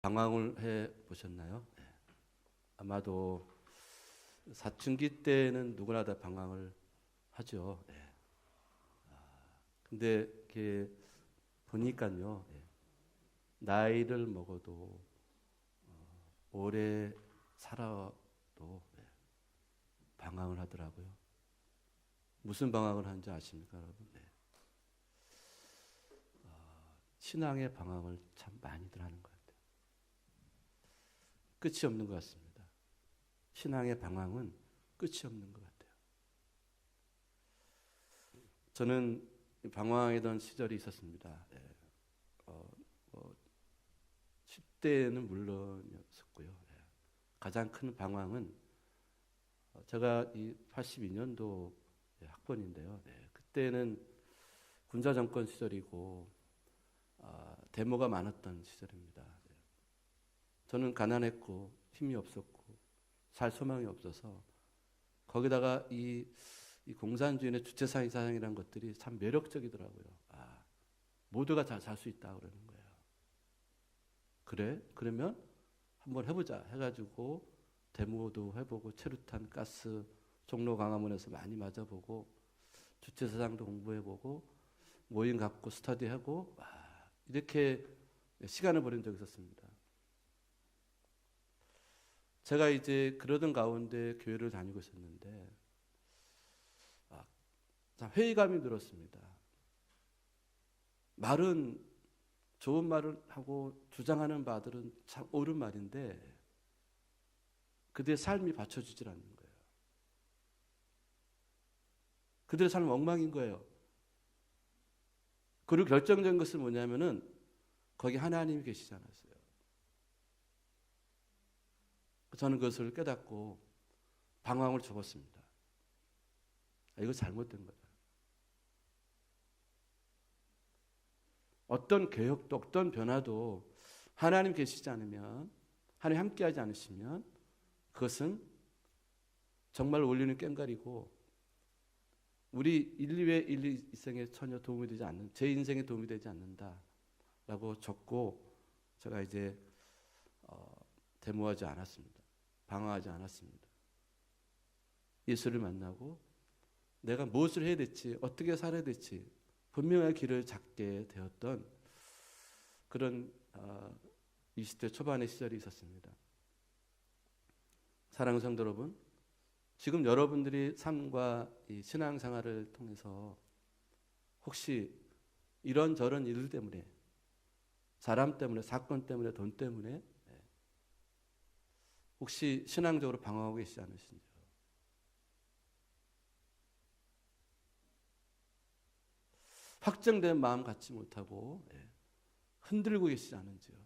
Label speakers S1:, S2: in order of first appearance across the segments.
S1: 방황을 해 보셨나요? 네. 아마도 사춘기 때는 누구나 다 방황을 하죠. 네. 근데 이렇게 보니까요, 네. 나이를 먹어도 오래 살아도 네. 방황을 하더라고요. 무슨 방황을 하는지 아십니까, 여러분? 네. 신앙의 방황을 참 많이들 하는 것 같아요. 끝이 없는 것 같습니다. 신앙의 방황은 끝이 없는 것 같아요. 저는 방황하던 시절이 있었습니다. 예. 10대는 물론이었었고요. 예. 가장 큰 방황은 제가 이 82년도 학번인데요. 예. 그때는 군사 정권 시절이고 데모가 많았던 시절입니다. 예. 저는 가난했고 힘이 없었고 살 소망이 없어서 거기다가 이 공산주의의 주체사상이라는 것들이 참 매력적이더라고요. 모두가 다 잘 수 있다 그러는 거예요. 그래? 그러면 한번 해보자 해가지고 데모도 해보고 체류탄, 가스, 종로 광화문에서 많이 맞아보고 주체사상도 공부해보고 모임 갖고 스터디하고 이렇게 시간을 보낸 적이 있었습니다. 제가 이제 그러던 가운데 교회를 다니고 있었는데 회의감이 들었습니다. 말은 좋은 말을 하고 주장하는 바들은 참 옳은 말인데 그들의 삶이 받쳐주질 않는 거예요. 그들의 삶은 엉망인 거예요. 그리고 결정적인 것은 뭐냐면은 거기 하나님이 계시지 않았어요. 저는 그것을 깨닫고 방황을 접었습니다. 이거 잘못된 거다. 어떤 개혁도 어떤 변화도 하나님 계시지 않으면 하나님 함께하지 않으시면 그것은 정말 원리는 깽가리고 우리 인류의 일생에 전혀 도움이 되지 않는 제 인생에 도움이 되지 않는다라고 적고 제가 이제 데모하지 않았습니다. 방황하지 않았습니다. 예수를 만나고 내가 무엇을 해야 될지 어떻게 살아야 될지 분명한 길을 찾게 되었던 그런 20대 초반의 시절이 있었습니다. 사랑하는 성도 여러분, 지금 여러분들이 삶과 이 신앙생활을 통해서 혹시 이런저런 일 때문에 사람 때문에 사건 때문에 돈 때문에 혹시 신앙적으로 방황하고 계시지 않으신지요? 확정된 마음 갖지 못하고 흔들고 계시지 않은지요?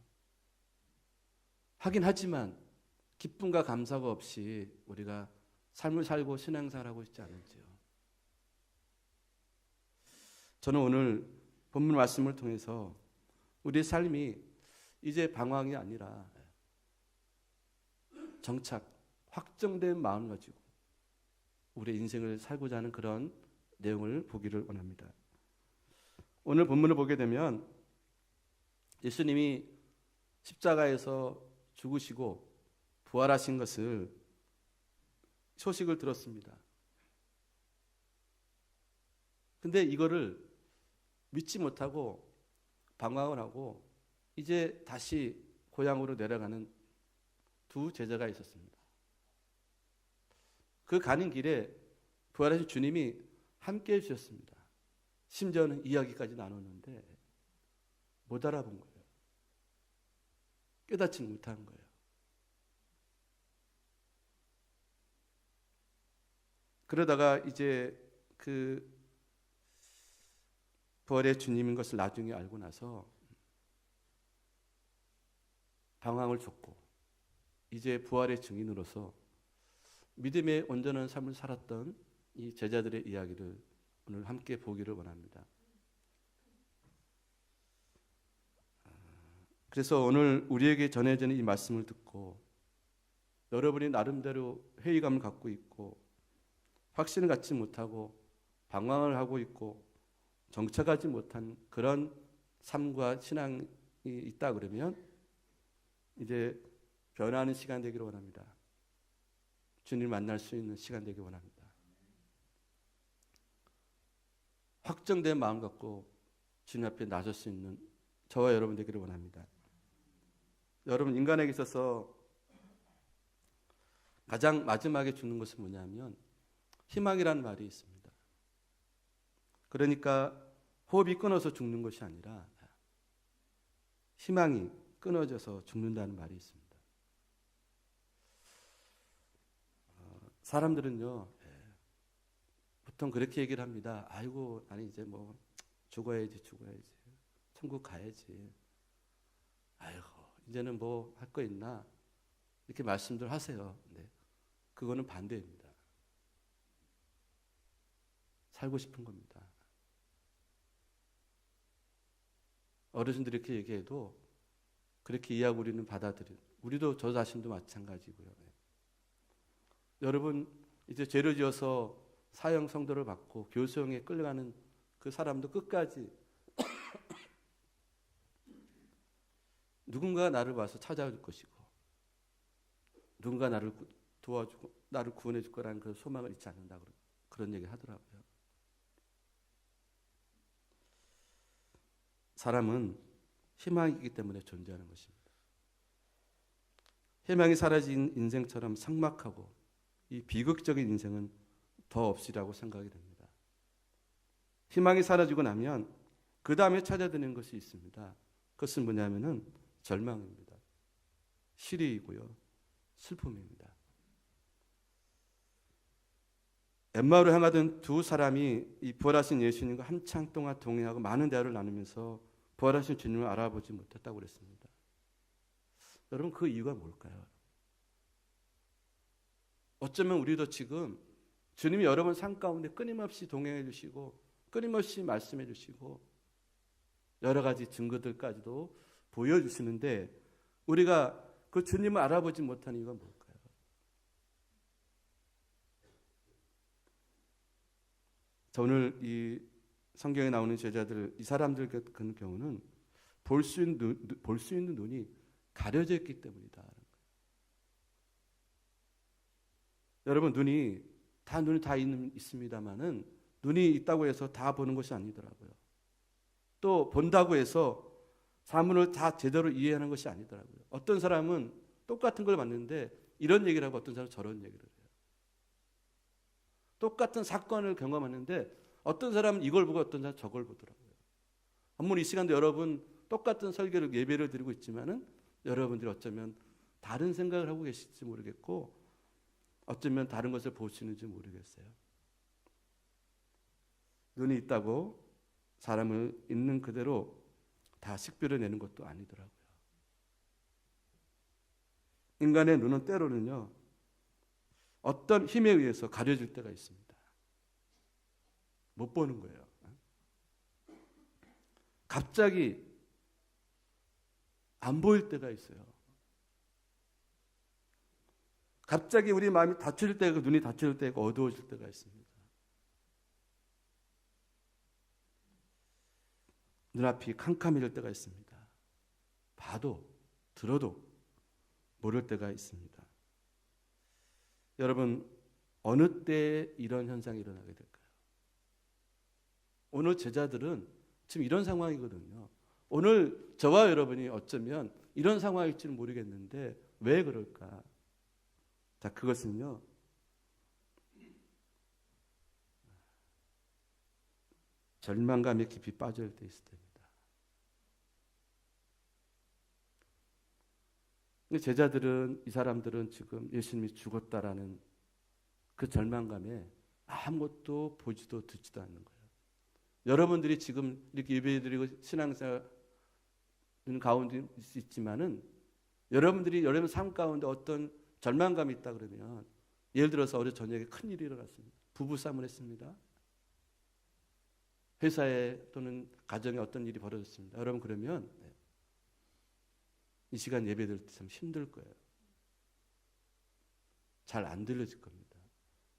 S1: 하긴 하지만 기쁨과 감사가 없이 우리가 삶을 살고 신앙생활하고 있지 않은지요? 저는 오늘 본문 말씀을 통해서 우리의 삶이 이제 방황이 아니라 정착, 확정된 마음을 가지고 우리의 인생을 살고자 하는 그런 내용을 보기를 원합니다. 오늘 본문을 보게 되면 예수님이 십자가에서 죽으시고 부활하신 것을 소식을 들었습니다. 근데 이거를 믿지 못하고 방황을 하고 이제 다시 고향으로 내려가는 두 제자가 있었습니다. 그 가는 길에 부활하신 주님이 함께 해주셨습니다. 심지어는 이야기까지 나눴는데 못 알아본 거예요. 깨닫지 못한 거예요. 그러다가 이제 그 부활의 주님인 것을 나중에 알고 나서 방황을 줬고 이제 부활의 증인으로서 믿음의 온전한 삶을 살았던 이 제자들의 이야기를 오늘 함께 보기를 원합니다. 그래서 오늘 우리에게 전해지는 이 말씀을 듣고 여러분이 나름대로 회의감을 갖고 있고 확신을 갖지 못하고 방황을 하고 있고 정착하지 못한 그런 삶과 신앙이 있다 그러면 이제 변화하는 시간 되기를 원합니다. 주님을 만날 수 있는 시간 되기를 원합니다. 확정된 마음 갖고 주님 앞에 나설 수 있는 저와 여러분 되기를 원합니다. 여러분, 인간에게 있어서 가장 마지막에 죽는 것은 뭐냐면 희망이라는 말이 있습니다. 그러니까 호흡이 끊어서 죽는 것이 아니라 희망이 끊어져서 죽는다는 말이 있습니다. 사람들은요, 보통 그렇게 얘기를 합니다. 아이고, 나는 이제 뭐 죽어야지, 천국 가야지. 아이고, 이제는 뭐 할 거 있나? 이렇게 말씀들 하세요. 네. 그거는 반대입니다. 살고 싶은 겁니다. 어르신들이 이렇게 얘기해도 그렇게 이해하고 우리는 받아들여요. 우리도 저 자신도 마찬가지고요. 네. 여러분, 이제 죄를 지어서 사형 성도를 받고 교수형에 끌려가는 그 사람도 끝까지 누군가 나를 와서 찾아줄 것이고 누군가 나를 도와주고 나를 구원해 줄 거라는 그런 소망을 잊지 않는다, 그런 얘기 하더라고요. 사람은 희망이 있기 때문에 존재하는 것입니다. 희망이 사라진 인생처럼 삭막하고 이 비극적인 인생은 더 없으리라고 생각이 됩니다. 희망이 사라지고 나면 그 다음에 찾아드는 것이 있습니다. 그것은 뭐냐면은 절망입니다. 시리이고요, 슬픔입니다. 엠마오로 향하던 두 사람이 이 부활하신 예수님과 한창 동안 동행하고 많은 대화를 나누면서 부활하신 주님을 알아보지 못했다고 그랬습니다. 여러분, 그 이유가 뭘까요? 어쩌면 우리도 지금 주님이 여러 번 삶 가운데 끊임없이 동행해 주시고 끊임없이 말씀해 주시고 여러 가지 증거들까지도 보여주시는데 우리가 그 주님을 알아보지 못한 이유가 뭘까요? 자, 오늘 이 성경에 나오는 제자들, 이 사람들 같은 경우는 볼 수 있는 눈이 가려져 있기 때문이다. 여러분, 눈이 다 있습니다만은 눈이 있다고 해서 다 보는 것이 아니더라고요. 또 본다고 해서 사물을 다 제대로 이해하는 것이 아니더라고요. 어떤 사람은 똑같은 걸 봤는데 이런 얘기를 하고 어떤 사람은 저런 얘기를 해요. 똑같은 사건을 경험하는데 어떤 사람은 이걸 보고 어떤 사람은 저걸 보더라고요. 아무리 이 시간도 여러분 똑같은 설교를 예배를 드리고 있지만은 여러분들이 어쩌면 다른 생각을 하고 계실지 모르겠고 어쩌면 다른 것을 보시는지 모르겠어요. 눈이 있다고 사람을 있는 그대로 다 식별해내는 것도 아니더라고요. 인간의 눈은 때로는요, 어떤 힘에 의해서 가려질 때가 있습니다. 못 보는 거예요. 갑자기 안 보일 때가 있어요. 갑자기 우리 마음이 닫힐 때가, 눈이 닫힐 때가, 어두워질 때가 있습니다. 눈앞이 캄캄해질 때가 있습니다. 봐도 들어도 모를 때가 있습니다. 여러분, 어느 때 이런 현상이 일어나게 될까요? 오늘 제자들은 지금 이런 상황이거든요. 오늘 저와 여러분이 어쩌면 이런 상황일지는 모르겠는데 왜 그럴까? 자, 그것은요, 절망감에 깊이 빠져 있을 때 있을 때입니다. 근데 제자들은, 이 사람들은 지금 예수님이 죽었다라는 그 절망감에 아무것도 보지도 듣지도 않는 거예요. 여러분들이 지금 이렇게 예배드리고 신앙생활 가운데 있지만은 여러분들이 여러분 삶 가운데 어떤 절망감이 있다 그러면, 예를 들어서 어제 저녁에 큰 일이 일어났습니다. 부부싸움을 했습니다. 회사에 또는 가정에 어떤 일이 벌어졌습니다. 여러분, 그러면 이 시간 예배 드릴 때 참 힘들 거예요. 잘 안 들려질 겁니다.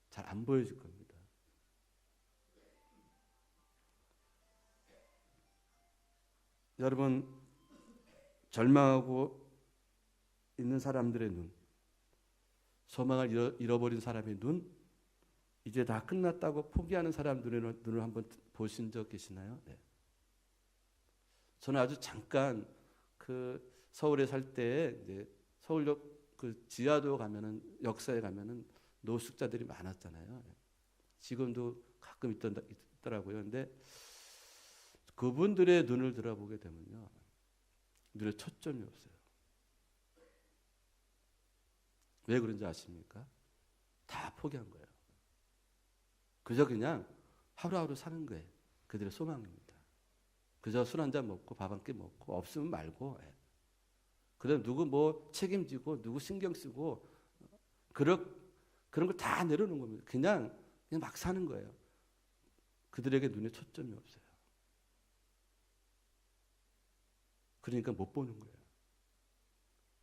S1: 잘 안 보여질 겁니다. 여러분, 절망하고 있는 사람들의 눈, 소망을 잃어버린 사람의 눈, 이제 다 끝났다고 포기하는 사람들의 눈을 한번 보신 적 계시나요? 네. 저는 아주 잠깐 그 서울에 살 때 이제 서울역 그 지하도 가면은 역사에 가면은 노숙자들이 많았잖아요. 지금도 가끔 있더라고요. 근데 그분들의 눈을 들어보게 되면요, 눈에 초점이 없어요. 왜 그런지 아십니까? 다 포기한 거예요. 그저 그냥 하루하루 사는 거예요. 그들의 소망입니다. 그저 술 한잔 먹고 밥 한 끼 먹고 없으면 말고, 그다음 누구 뭐 책임지고 누구 신경 쓰고 그런 걸 다 내려놓은 겁니다. 그냥 막 사는 거예요. 그들에게 눈에 초점이 없어요. 그러니까 못 보는 거예요.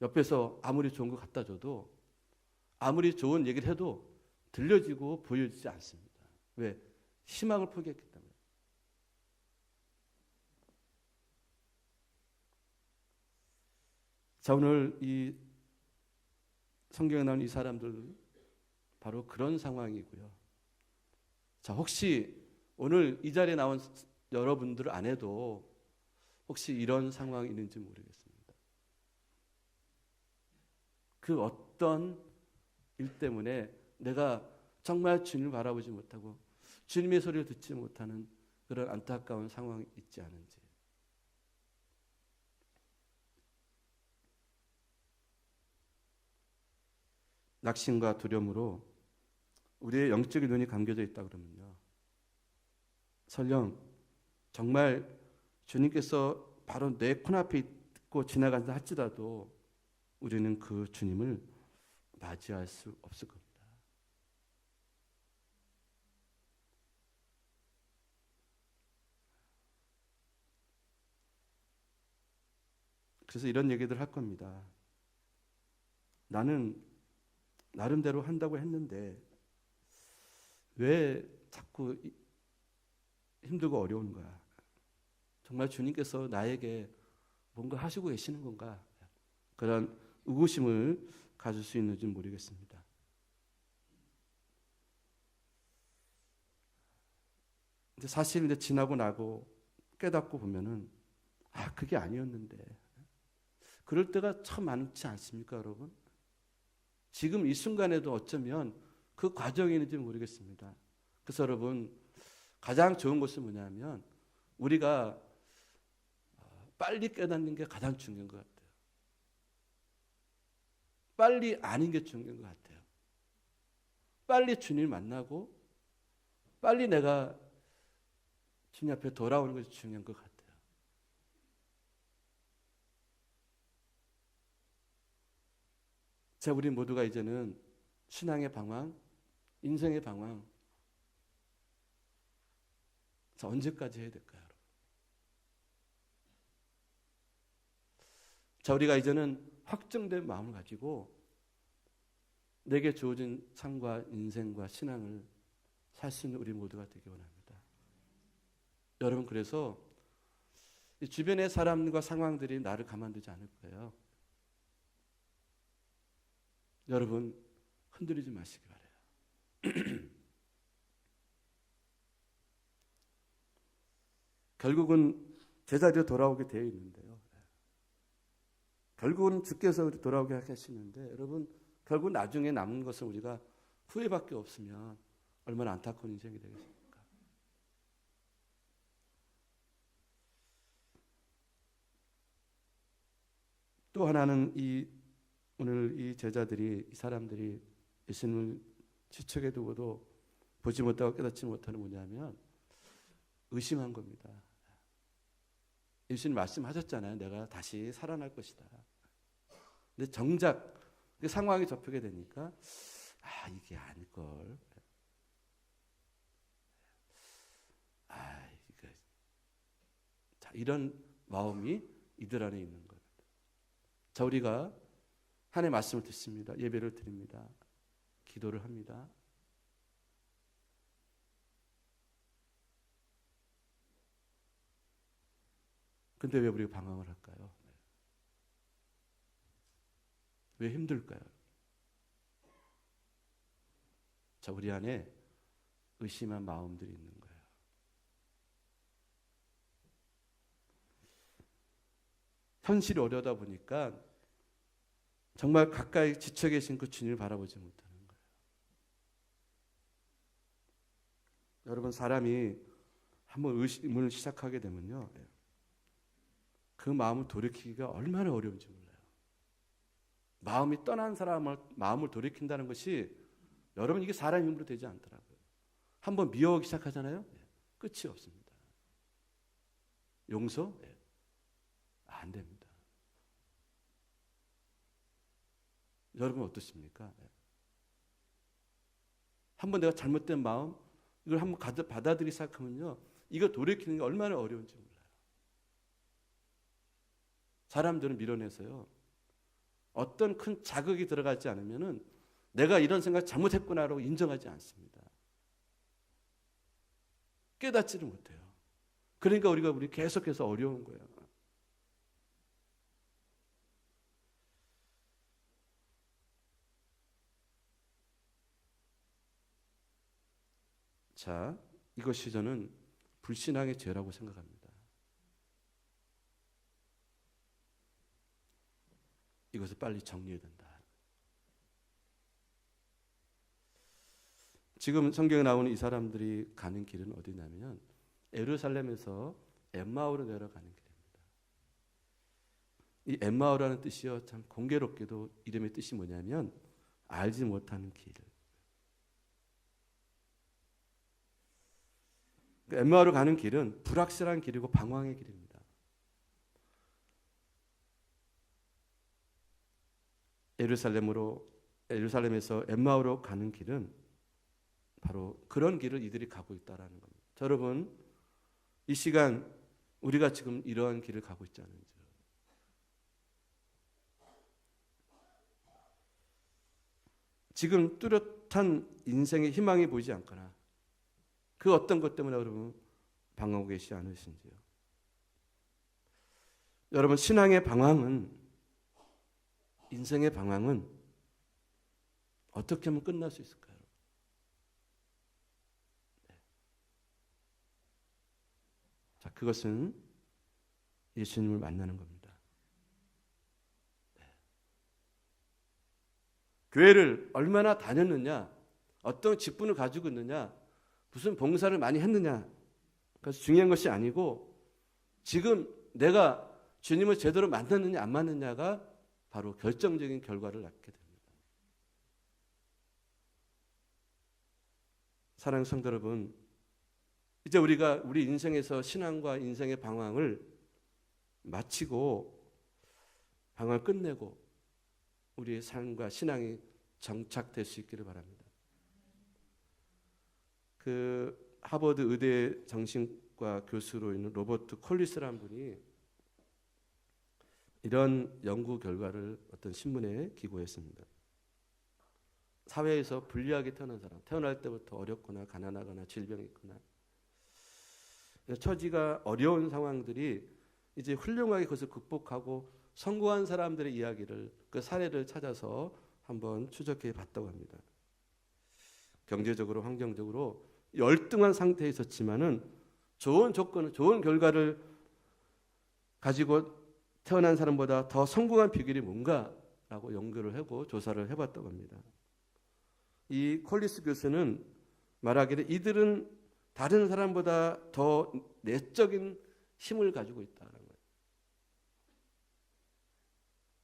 S1: 옆에서 아무리 좋은 거 갖다 줘도, 아무리 좋은 얘기를 해도 들려지고 보여지지 않습니다. 왜? 희망을 포기했기 때문에. 자, 오늘 이 성경에 나온 이 사람들 바로 그런 상황이고요. 자, 혹시 오늘 이 자리에 나온 여러분들 안에도 혹시 이런 상황이 있는지 모르겠습니다. 그 어떤 일 때문에 내가 정말 주님을 바라보지 못하고 주님의 소리를 듣지 못하는 그런 안타까운 상황이 있지 않은지. 낙심과 두려움으로 우리의 영적인 눈이 감겨져 있다 그러면요, 설령 정말 주님께서 바로 내 코앞에 있고 지나간다 할지라도 우리는 그 주님을 맞이할 수 없을 겁니다. 그래서 이런 얘기들 할 겁니다. 나는 나름대로 한다고 했는데 왜 자꾸 힘들고 어려운 거야? 정말 주님께서 나에게 뭔가 하시고 계시는 건가? 그런 의구심을 가질 수 있는지 모르겠습니다. 근데 사실 이제 지나고 나고 깨닫고 보면은 그게 아니었는데, 그럴 때가 참 많지 않습니까, 여러분? 지금 이 순간에도 어쩌면 그 과정이 있는지 모르겠습니다. 그래서 여러분, 가장 좋은 것은 뭐냐면 우리가 빨리 깨닫는 게 가장 중요한 것 같아요. 빨리 아는 게 중요한 것 같아요. 빨리 주님을 만나고 빨리 내가 주님 앞에 돌아오는 것이 중요한 것 같아요. 자, 우리 모두가 이제는 신앙의 방황, 인생의 방황, 자, 언제까지 해야 될까요? 자, 우리가 이제는 확정된 마음을 가지고 내게 주어진 삶과 인생과 신앙을 살 수 있는 우리 모두가 되기 원합니다. 여러분, 그래서 주변의 사람과 상황들이 나를 가만두지 않을 거예요. 여러분, 흔들리지 마시기 바라요. 결국은 제자리로 돌아오게 되어 있는데요. 결국은 주께서 돌아오게 하시는데, 여러분, 결국 나중에 남은 것은 우리가 후회밖에 없으면 얼마나 안타까운 인생이 되겠습니까? 또 하나는 오늘 이 제자들이, 이 사람들이 예수님을 지척에 두고도 보지 못하고 깨닫지 못하는 뭐냐면 의심한 겁니다. 예수님 말씀하셨잖아요. 내가 다시 살아날 것이다. 근데 정작 그 상황이 접하게 되니까 이게 아닐걸. 자, 이런 마음이 이들 안에 있는 거예요. 자, 우리가 하나님의 말씀을 듣습니다. 예배를 드립니다. 기도를 합니다. 근데 왜 우리가 방황을 할까요? 왜 힘들까요? 자, 우리 안에 의심한 마음들이 있는 거예요. 현실이 어려다 보니까 정말 가까이 지쳐 계신 그 주님을 바라보지 못하는 거예요. 여러분, 사람이 한번 의심을 시작하게 되면요, 그 마음을 돌이키기가 얼마나 어려운지 몰라요. 마음이 떠난 사람을 마음을 돌이킨다는 것이 여러분 이게 사람 힘으로 되지 않더라고요. 한번 미워하기 시작하잖아요. 끝이 없습니다. 용서? 안 됩니다. 여러분 어떻습니까? 한번 내가 잘못된 마음 이걸 한번 받아들이기 시작하면요, 이거 돌이키는 게 얼마나 어려운지 몰라요. 사람들은 밀어내서요, 어떤 큰 자극이 들어가지 않으면은 내가 이런 생각 잘못했구나라고 인정하지 않습니다. 깨닫지를 못해요. 그러니까 우리 계속해서 어려운 거예요. 자, 이것이 저는 불신앙의 죄라고 생각합니다. 이것을 빨리 정리해야 된다. 지금 성경에 나오는 이 사람들이 가는 길은 어디냐면 예루살렘에서 엠마오로 내려가는 길입니다. 이 엠마오라는 뜻이요, 참 공교롭게도 이름의 뜻이 뭐냐면 알지 못하는 길. 엠마오로 가는 길은 불확실한 길이고 방황의 길입니다. 예루살렘에서 엠마오로 가는 길은 바로 그런 길을 이들이 가고 있다라는 겁니다. 여러분, 이 시간 우리가 지금 이러한 길을 가고 있지 않은지요. 지금 뚜렷한 인생의 희망이 보이지 않거나 그 어떤 것 때문에 여러분 방황하고 계시지 않으신지요. 여러분, 신앙의 방황은, 인생의 방황은 어떻게 하면 끝날 수 있을까요? 자, 그것은 예수님을 만나는 겁니다. 교회를 얼마나 다녔느냐, 어떤 직분을 가지고 있느냐, 무슨 봉사를 많이 했느냐, 그래서 중요한 것이 아니고 지금 내가 주님을 제대로 만났느냐 안 만났느냐가 바로 결정적인 결과를 낳게 됩니다. 사랑하는 성도 여러분, 이제 우리가 우리 인생에서 신앙과 인생의 방황을 마치고 방황을 끝내고 우리의 삶과 신앙이 정착될 수 있기를 바랍니다. 그 하버드 의대 정신과 교수로 있는 로버트 콜리스라는 분이 이런 연구 결과를 어떤 신문에 기고했습니다. 사회에서 불리하게 태어난 사람, 태어날 때부터 어렵거나 가난하거나 질병이 있거나 처지가 어려운 상황들이 이제 훌륭하게 그것을 극복하고 성공한 사람들의 이야기를, 그 사례를 찾아서 한번 추적해 봤다고 합니다. 경제적으로, 환경적으로 열등한 상태에 있었지만은 좋은 조건을, 좋은 결과를 가지고 태어난 사람보다 더 성공한 비결이 뭔가라고 연구를 하고 조사를 해봤다고 합니다. 이 콜리스 교수는 말하기를 이들은 다른 사람보다 더 내적인 힘을 가지고 있다는 거예요.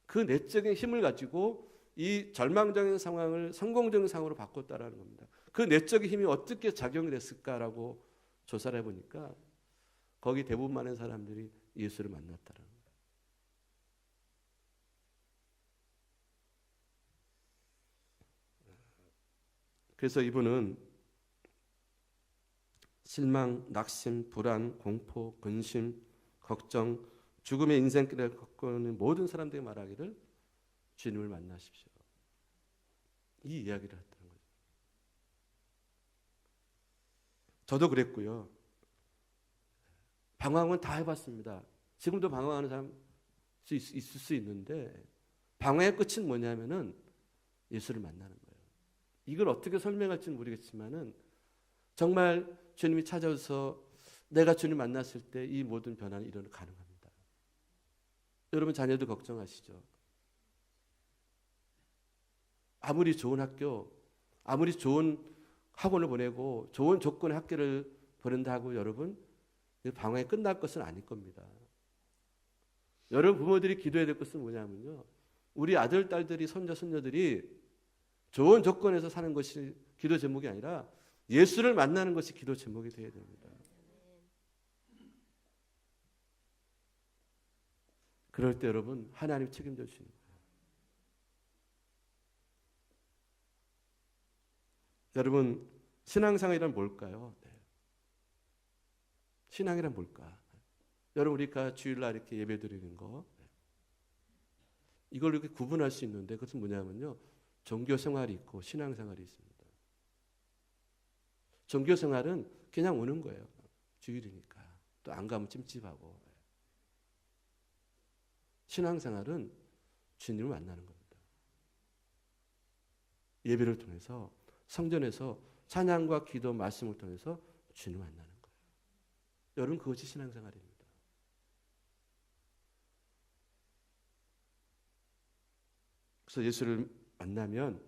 S1: 그 내적인 힘을 가지고 이 절망적인 상황을 성공적인 상황으로 바꿨다라는 겁니다. 그 내적인 힘이 어떻게 작용이 됐을까라고 조사를 해보니까 거기 대부분 많은 사람들이 예수를 만났다라는 거예요. 그래서 이분은 실망, 낙심, 불안, 공포, 근심, 걱정, 죽음의 인생길을 겪는 모든 사람들이 말하기를 주님을 만나십시오. 이 이야기를 했다는 거죠. 저도 그랬고요. 방황은 다 해봤습니다. 지금도 방황하는 사람 있을 수 있는데 방황의 끝은 뭐냐면은 예수를 만나는 거예요. 이걸 어떻게 설명할지는 모르겠지만은 정말 주님이 찾아오셔서 내가 주님 만났을 때 이 모든 변화는 일어나 가능합니다. 여러분 자녀들 걱정하시죠? 아무리 좋은 학교, 아무리 좋은 학원을 보내고 좋은 조건의 학교를 보낸다 하고 여러분 방황이 끝날 것은 아닐 겁니다. 여러분 부모들이 기도해야 될 것은 뭐냐면요. 우리 아들, 딸들이, 손자, 손녀들이 좋은 조건에서 사는 것이 기도 제목이 아니라 예수를 만나는 것이 기도 제목이 되어야 됩니다. 그럴 때 여러분 하나님 책임져 주시는 거예요. 여러분 신앙생활이란 뭘까요? 네. 신앙이란 뭘까? 여러분 우리가 주일날 이렇게 예배드리는 거 이걸 이렇게 구분할 수 있는데 그것은 뭐냐면요. 종교생활이 있고 신앙생활이 있습니다. 종교생활은 그냥 오는 거예요. 주일이니까. 또 안 가면 찜찜하고. 신앙생활은 주님을 만나는 겁니다. 예배를 통해서 성전에서 찬양과 기도 말씀을 통해서 주님을 만나는 거예요. 여러분 그것이 신앙생활입니다. 그래서 예수를 만나면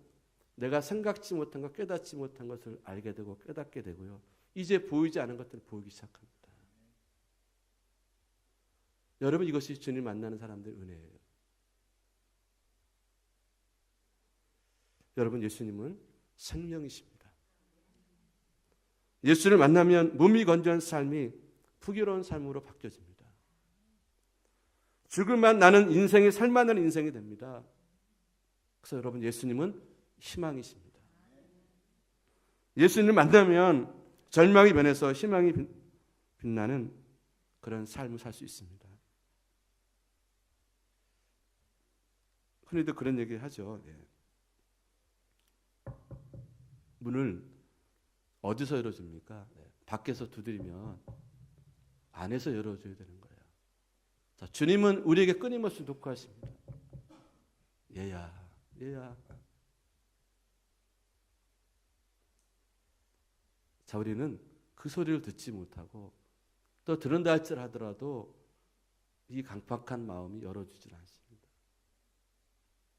S1: 내가 생각지 못한 것, 깨닫지 못한 것을 알게 되고 깨닫게 되고요. 이제 보이지 않은 것들을 보이기 시작합니다. 여러분 이것이 주님 만나는 사람들의 은혜예요. 여러분 예수님은 생명이십니다. 예수를 만나면 몸이 건조한 삶이 풍요로운 삶으로 바뀌어집니다. 죽을만 나는 인생이 살만한 인생이 됩니다. 그래서 여러분 예수님은 희망이십니다. 예수님을 만나면 절망이 변해서 희망이 빛나는 그런 삶을 살 수 있습니다. 흔히도 그런 얘기 하죠. 예. 문을 어디서 열어줍니까? 네. 밖에서 두드리면 안에서 열어줘야 되는 거예요. 자, 주님은 우리에게 끊임없이 독하십니다. 얘야. 자, 우리는 그 소리를 듣지 못하고 또 들은다 할지라도 이 강팍한 마음이 열어주질 않습니다.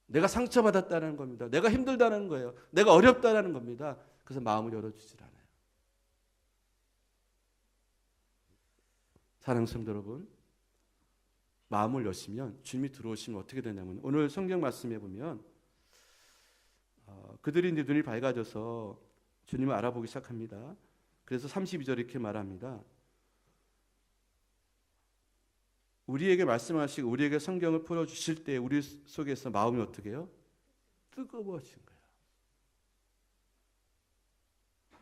S1: 내가 상처받았다는 겁니다. 내가 힘들다는 거예요. 내가 어렵다는 겁니다. 그래서 마음을 열어주질 않아요. 사랑하는 성도 여러분, 마음을 여시면 주님이 들어오시면 어떻게 되냐면 오늘 성경 말씀에 보면 그들이 이제 눈이 밝아져서 주님을 알아보기 시작합니다. 그래서 32절 이렇게 말합니다. 우리에게 말씀하시고 우리에게 성경을 풀어주실 때 우리 속에서 마음이 어떻게 해요? 뜨거워진 거예요.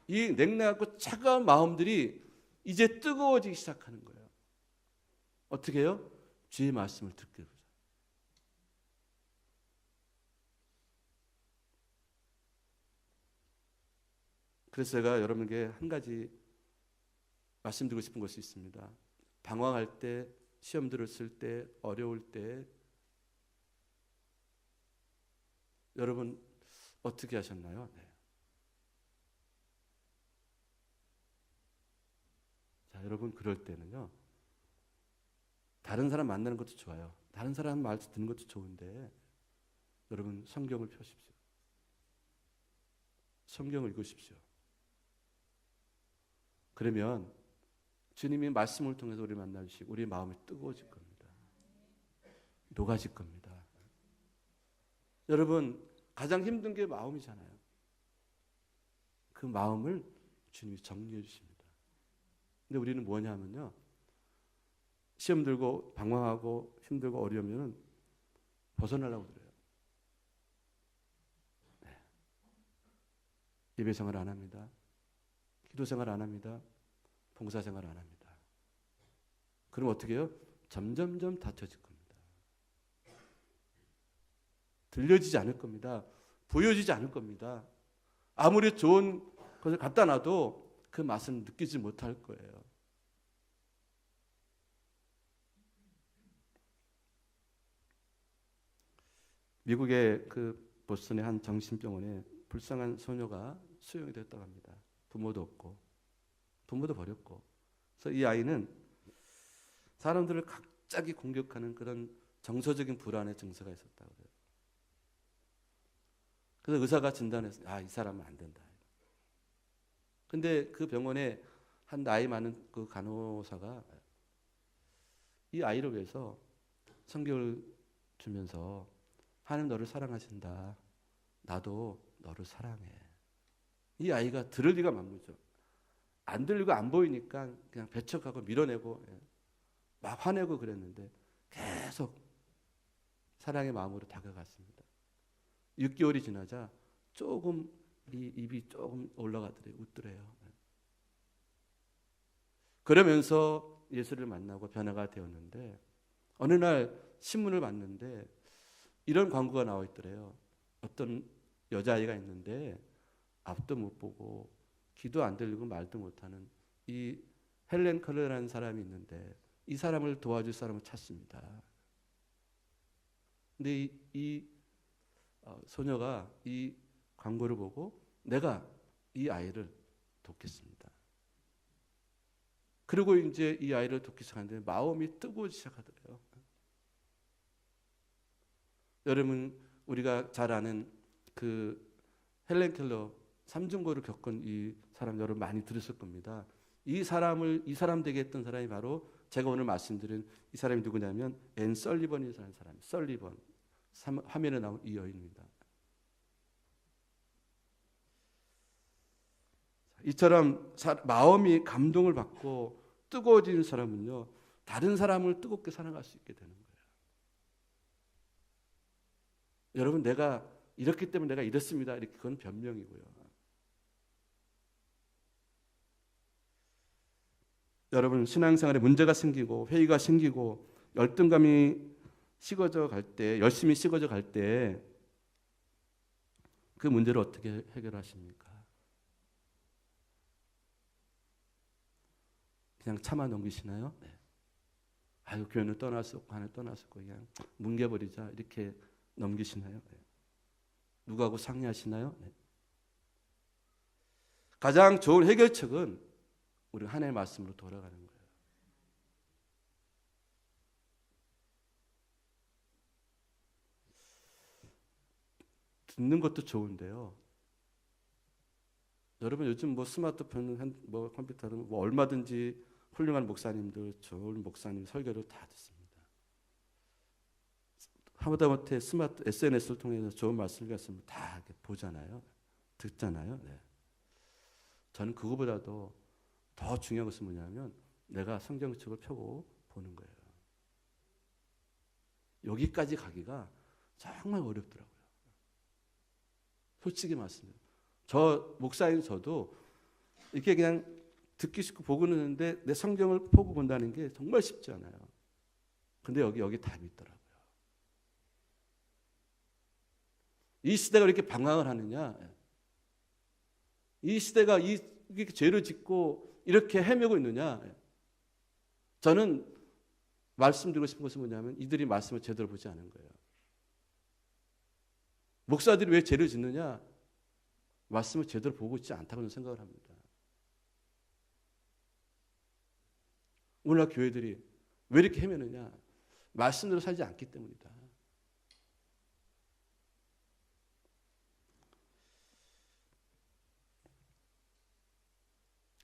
S1: 이 냉랭하고 차가운 마음들이 이제 뜨거워지기 시작하는 거예요. 어떻게 해요? 주의 말씀을 듣게 되죠. 그래서 제가 여러분에게 한 가지 말씀드리고 싶은 것이 있습니다. 방황할 때, 시험 들었을 때, 어려울 때 여러분 어떻게 하셨나요? 네. 자, 여러분 그럴 때는요. 다른 사람 만나는 것도 좋아요. 다른 사람 말 듣는 것도 좋은데 여러분 성경을 펴십시오. 성경을 읽으십시오. 그러면 주님이 말씀을 통해서 우리를 만나주시고 우리 마음이 뜨거워질 겁니다. 녹아질 겁니다. 여러분 가장 힘든 게 마음이잖아요. 그 마음을 주님이 정리해 주십니다. 근데 우리는 뭐냐면요. 시험 들고 방황하고 힘들고 어려우면 벗어나려고 그래요. 네. 예배 생활 안 합니다. 기도 생활 안 합니다. 봉사 생활 안 합니다. 그럼 어떻게 해요? 점점점 닫혀질 겁니다. 들려지지 않을 겁니다. 보여지지 않을 겁니다. 아무리 좋은 것을 갖다 놔도 그 맛은 느끼지 못할 거예요. 미국의 그 보스턴의 한 정신병원에 불쌍한 소녀가 수용이 됐다고 합니다. 부모도 없고 부모도 버렸고. 그래서 이 아이는 사람들을 갑자기 공격하는 그런 정서적인 불안의 증세가 있었다고 그래요. 그래서 의사가 진단해서 이 사람은 안 된다. 근데 그 병원에 한 나이 많은 그 간호사가 이 아이를 위해서 성경을 주면서 하나님 너를 사랑하신다. 나도 너를 사랑해. 이 아이가 들을 리가 만무죠. 안 들리고 안 보이니까 그냥 배척하고 밀어내고 막 화내고 그랬는데 계속 사랑의 마음으로 다가갔습니다. 6개월이 지나자 조금 이 입이 조금 올라가더래요. 웃더래요. 그러면서 예수를 만나고 변화가 되었는데 어느 날 신문을 봤는데 이런 광고가 나와 있더래요. 어떤 여자아이가 있는데 앞도 못 보고 귀도 안 들리고 말도 못하는 이 헬렌 컬러라는 사람이 있는데 이 사람을 도와줄 사람을 찾습니다. 근데 이 소녀가 이 광고를 보고 내가 이 아이를 돕겠습니다. 그리고 이제 이 아이를 돕기 시작하는데 마음이 뜨거워지기 시작하더래요. 여러분 우리가 잘 아는 그 헬렌 켈러 삼중고를 겪은 이 사람 여러분 많이 들으실 겁니다. 이 사람 되게 했던 사람이 바로 제가 오늘 말씀드린 이 사람이 누구냐면 앤 설리번이라는 사람. 설리번. 화면에 나온 이 여인입니다. 이처럼 마음이 감동을 받고 뜨거워지는 사람은요. 다른 사람을 뜨겁게 사랑할 수 있게 되는 거예요. 여러분 내가 이렇기 때문에 내가 이렇습니다. 이렇게 그건 변명이고요. 여러분 신앙생활에 문제가 생기고 회의가 생기고 열등감이 식어져 갈 때 열심히 식어져 갈 때 그 문제를 어떻게 해결하십니까? 그냥 참아 넘기시나요? 네. 아유 교회는 떠났었고 하나 떠났었고 그냥 뭉개버리자 이렇게 넘기시나요? 네. 누구하고 상의하시나요? 네. 가장 좋은 해결책은 우리 하나님의 말씀으로 돌아가는 거예요. 듣는 것도 좋은데요. 여러분 요즘 뭐 스마트폰, 뭐 컴퓨터는 뭐 얼마든지 훌륭한 목사님들, 좋은 목사님 설교를 다 듣습니다. 하다못해 스마트 SNS를 통해서 좋은 말씀을 했으면 다 이렇게 보잖아요, 듣잖아요. 네. 저는 그거보다도 더 중요한 것은 뭐냐면 내가 성경책을 펴고 보는 거예요. 여기까지 가기가 정말 어렵더라고요. 솔직히 말씀드려요. 저 목사인 저도 이렇게 그냥 듣기 쉽고 보고는 하는데 내 성경을 보고 본다는 게 정말 쉽지 않아요. 근데 여기 답이 있더라고요. 이 시대가 이렇게 방황을 하느냐? 이 시대가 이렇게 죄를 짓고 이렇게 헤매고 있느냐? 저는 말씀드리고 싶은 것은 뭐냐면 이들이 말씀을 제대로 보지 않은 거예요. 목사들이 왜 죄를 짓느냐? 말씀을 제대로 보고 있지 않다고 생각을 합니다. 오늘날 교회들이 왜 이렇게 헤매느냐? 말씀대로 살지 않기 때문이다.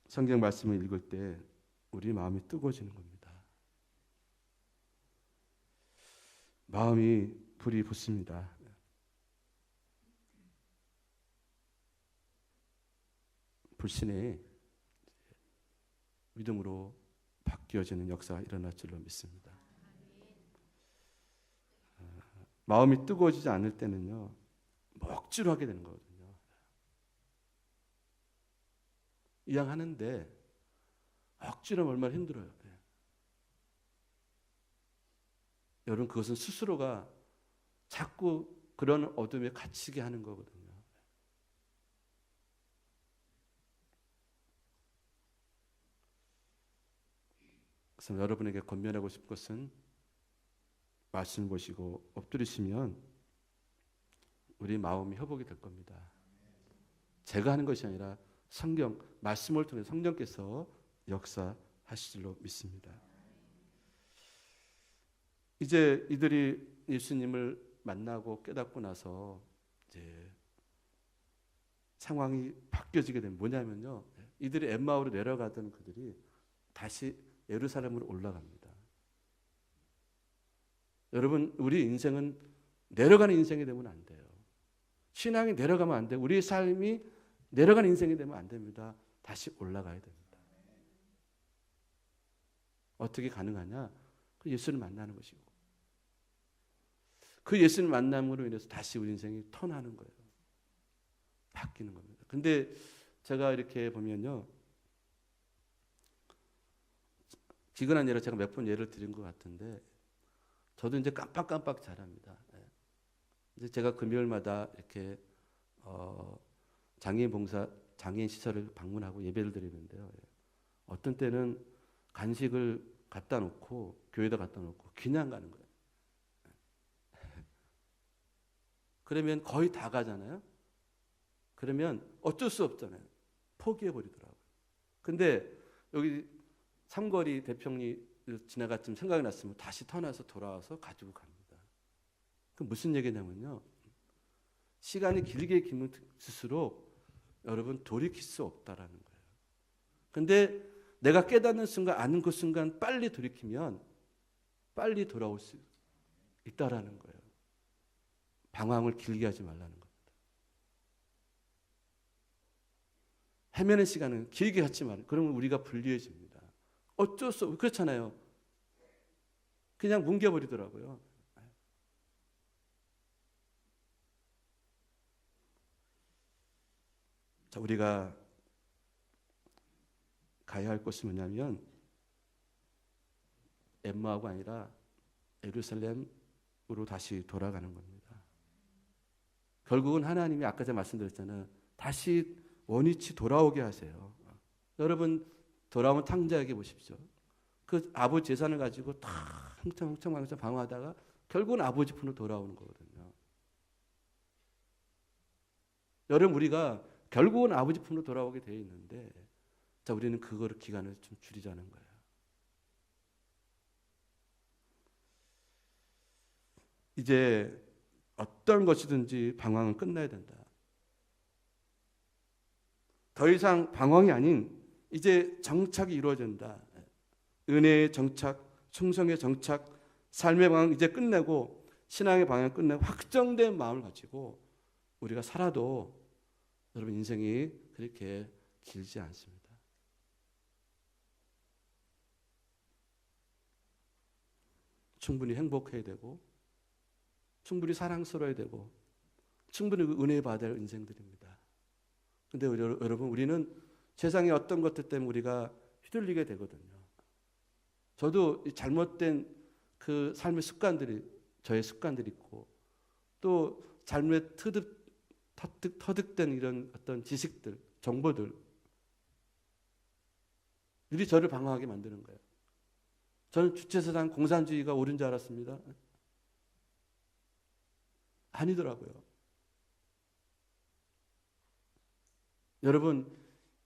S1: 성경 말씀을 읽을 때 우리 마음이 뜨거워지는 겁니다. 마음이 불이 붙습니다. 불신이 믿음으로 바뀌어지는 역사가 일어날 줄로 믿습니다. 마음이 뜨거워지지 않을 때는요, 억지로 하게 되는 거거든요. 이왕 하는데 억지로 하면 얼마나 힘들어요. 여러분 그것은 스스로가 자꾸 그런 어둠에 갇히게 하는 거거든요. 그래서 여러분에게 권면하고 싶은 것은 말씀 보시고 엎드리시면 우리 마음이 회복이 될 겁니다. 제가 하는 것이 아니라 성경 말씀을 통해 성령께서 역사하실 줄로 믿습니다. 이제 이들이 예수님을 만나고 깨닫고 나서 이제 상황이 바뀌어지게 되면 뭐냐면요. 이들이 엠마오로 내려가던 그들이 다시 예루살렘으로 올라갑니다. 여러분, 우리 인생은 내려가는 인생이 되면 안 돼요. 신앙이 내려가면 안 돼요. 우리의 삶이 내려가는 인생이 되면 안 됩니다. 다시 올라가야 됩니다. 어떻게 가능하냐? 그 예수를 만나는 것이고, 그 예수를 만남으로 인해서 다시 우리 인생이 턴하는 거예요. 바뀌는 겁니다. 근데 제가 이렇게 보면요, 기근한 예를 제가 몇 번 예를 드린 것 같은데, 저도 이제 깜빡깜빡 잘합니다. 이제 제가 금요일마다 이렇게 장애인 봉사, 장애인 시설을 방문하고 예배를 드리는데요. 어떤 때는 간식을 갖다 놓고 교회에다 갖다 놓고 그냥 가는 거예요. 그러면 거의 다 가잖아요. 그러면 어쩔 수 없잖아요. 포기해 버리더라고요. 근데 여기 삼거리 대평리 지나갔으면 생각이 났으면 다시 터나서 돌아와서 가지고 갑니다. 그 무슨 얘기냐면요, 시간이 길게 길수록 여러분 돌이킬 수 없다라는 거예요. 근데 내가 깨닫는 순간, 아는 그 순간 빨리 돌이키면 빨리 돌아올 수 있다라는 거예요. 방황을 길게 하지 말라는 겁니다. 헤매는 시간은 길게 하지 말아요. 그러면 우리가 불리해집니다. 어쩔 수 없고 그렇잖아요. 그냥 뭉개버리더라고요. 자, 우리가 가야 할 곳이 뭐냐면 엠마오가 아니라 예루살렘으로 다시 돌아가는 겁니다. 결국은 하나님이 아까 제가 말씀드렸잖아요. 다시 원위치 돌아오게 하세요. 여러분 돌아오면 탕자에게 보십시오. 그 아버지 재산을 가지고 다 흥청흥청 방황하다가 결국은 아버지 품으로 돌아오는 거거든요. 여러분 우리가 결국은 아버지 품으로 돌아오게 되어 있는데, 자, 우리는 그거를 기간을 좀 줄이자는 거예요. 이제 어떤 것이든지 방황은 끝나야 된다. 더 이상 방황이 아닌 이제 정착이 이루어진다. 은혜의 정착, 충성의 정착, 삶의 방황 이제 끝내고 신앙의 방향 끝내고 확정된 마음을 가지고 우리가 살아도 여러분 인생이 그렇게 길지 않습니다. 충분히 행복해야 되고 충분히 사랑스러워야 되고 충분히 은혜 받아야 할 인생들입니다. 근데 여러분 우리는 세상의 어떤 것들 때문에 우리가 휘둘리게 되거든요. 저도 잘못된 그 삶의 습관들이 저의 습관들이 있고 또 삶의 터득된 이런 어떤 지식들, 정보들 이 저를 방황하게 만드는 거예요. 저는 주체사상 공산주의가 옳은 줄 알았습니다. 아니더라고요. 여러분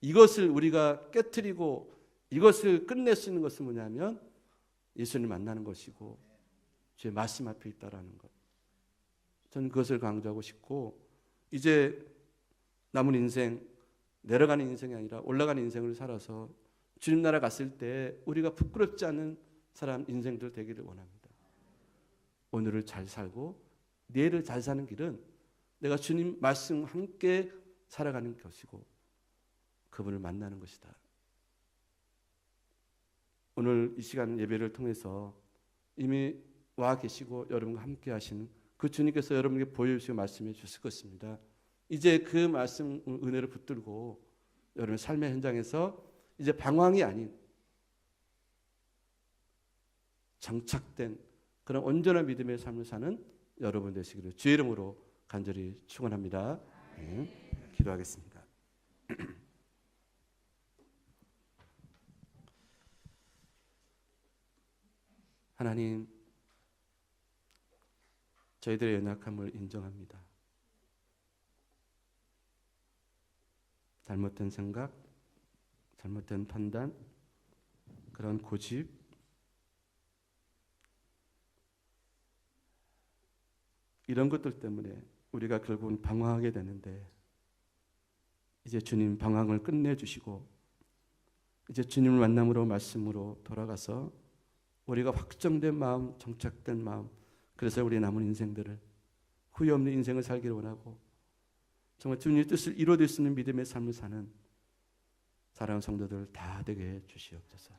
S1: 이것을 우리가 깨트리고 이것을 끝낼 수 있는 것은 뭐냐면 예수님을 만나는 것이고 주의 말씀 앞에 있다라는 것. 저는 그것을 강조하고 싶고 이제 남은 인생 내려가는 인생이 아니라 올라가는 인생을 살아서 주님 나라 갔을 때 우리가 부끄럽지 않은 사람 인생들 되기를 원합니다. 오늘을 잘 살고 내일을 잘 사는 길은 내가 주님 말씀 함께 살아가는 것이고 그분을 만나는 것이다. 오늘 이 시간 예배를 통해서 이미 와 계시고 여러분과 함께 하시는 그 주님께서 여러분에게 보여주시고 말씀해 주실 것입니다. 이제 그 말씀 은혜를 붙들고 여러분 삶의 현장에서 이제 방황이 아닌 정착된 그런 온전한 믿음의 삶을 사는 여러분 되시기를 주의 이름으로 간절히 축원합니다. 네, 기도하겠습니다. 하나님, 저희들의 연약함을 인정합니다. 잘못된 생각, 잘못된 판단, 그런 고집, 이런 것들 때문에 우리가 결국은 방황하게 되는데, 이제 주님 방황을 끝내주시고 이제 주님을 만남으로 말씀으로 돌아가서 우리가 확정된 마음, 정착된 마음, 그래서 우리 남은 인생들을, 후회 없는 인생을 살기를 원하고 정말 주님의 뜻을 이루어질 수 있는 믿음의 삶을 사는 사랑하는 성도들 다 되게 해 주시옵소서.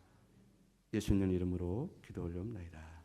S1: 예수님 이름으로 기도 올려옵나이다.